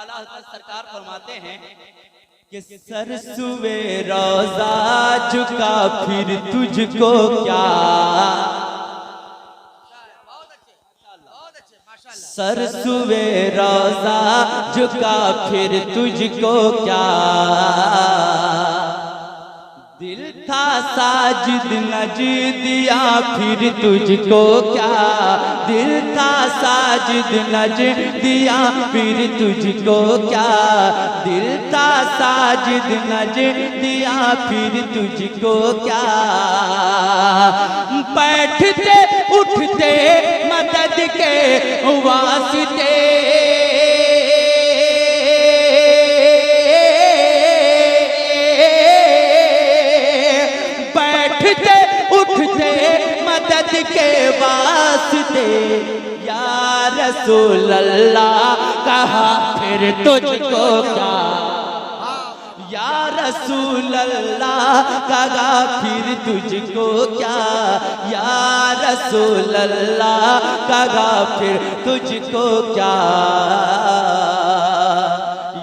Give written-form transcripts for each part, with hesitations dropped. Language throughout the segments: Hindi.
आला हज़रत सरकार फरमाते हैं कि सर सुवे रोजा झुका फिर तुझको क्या, सर सुवे रोजा झुका फिर तुझको क्या, दिल था साजिद नज दिया फिर तुझको क्या, दिल था साजिद नज दिया फिर तुझको क्या, दिल था साजिद नज दिया फिर तुझको क्या, बैठते उठते मदद के वास्ते, मदद के वास्ते या रसूल अल्लाह कहा फिर तुझको क्या, या रसूल अल्लाह कहा फिर तुझको क्या, या रसूल अल्लाह कहा फिर तुझको क्या,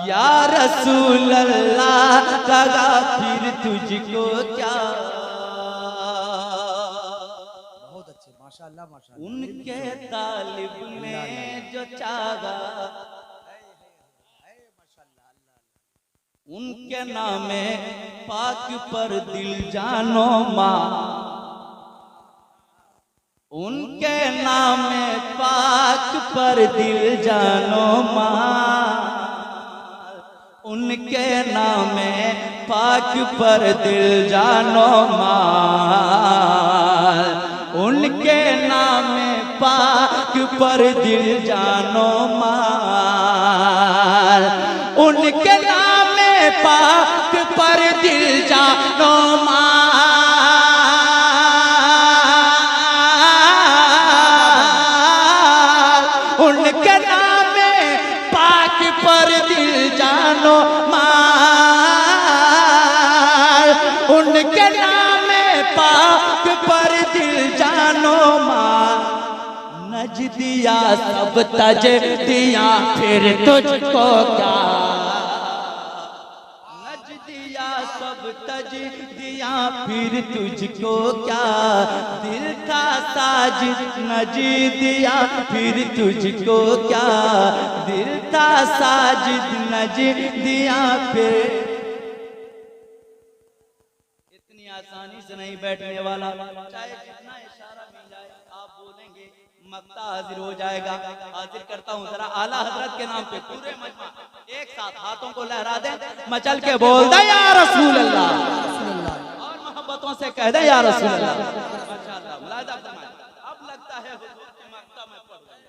या रसूल अल्लाह कहा फिर तुझको क्या। माशाअल्लाह माशाअल्लाह। उनके तालिब ने जो चाहा उनके नामे पाक पर दिल जानो माँ, उनके नामे पाक पर दिल जानो माँ, उनके नामे पाक पर दिल जानो माँ, उनके नाम पाक पर दिल जानो माल, उनके नाम पाक पर दिल जानो माल, उनके नाम पाक पर दिल जानो माल, उनके नाम पाक पर दिल जानो माँ, नज दिया सब तज दिया फिर तुझको क्या, नज दिया सब तज दिया फिर तुझको क्या, दिल था साजिद नज दिया फिर तुझको क्या, दिल था साजिद नज दिया फिर। आसानी से नहीं बैठने वाला, चाहे जितना इशारा मिल जाए आप बोलेंगे मक्ता हाजिर हो जाएगा। हाजिर करता हूँ जरा आला हजरत के नाम पे पूरे मजमा एक साथ हाथों को लहरा दें, मचल के बोल दे या रसूल अल्लाह, और मोहब्बतों से कह दे या रसूल अल्लाह। माशाअल्लाह मुलाजा फरमाएं, अब लगता है हुजूर की मक्ता में पढ़ रहे हैं।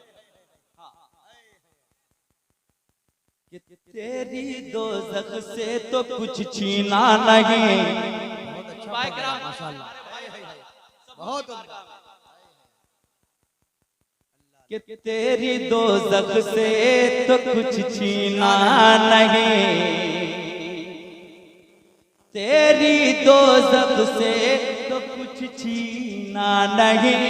तेरी दोज़ख से तो कुछ छीना नहीं, माशाअल्लाह बहुत कि तेरी दोज़ख से तो कुछ छीना नहीं, तेरी दोज़ख से तो कुछ छीना नहीं,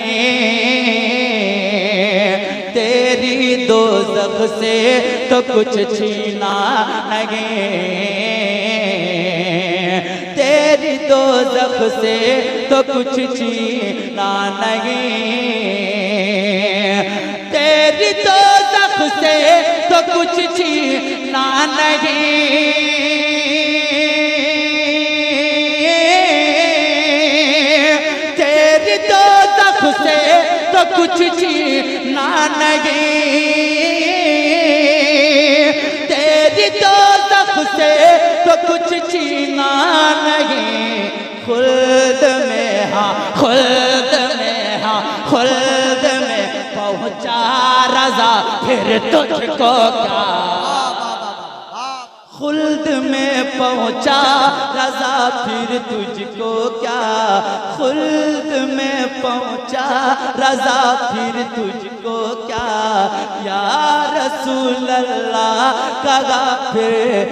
तेरी दोज़ख से तो कुछ छीना नहीं, तेरी दोज़ख से तो कुछ छीना नहीं, तेरी दोज़ख से तो कुछ छीना नहीं, तेरी दोज़ख से तो कुछ छीना नहीं, तेरी दोज़ख से तो कुछ छीना नहीं, खुल्द में हाँ खुल्द में हाँ खुल्द में पहुँचा रज़ा फिर तुझको क्या, खुल्द में पहुँचा रज़ा फिर तुझको क्या, खुल्द में पहुँचा रज़ा फिर तुझको क्या, या रसूल अल्लाह कहा फिर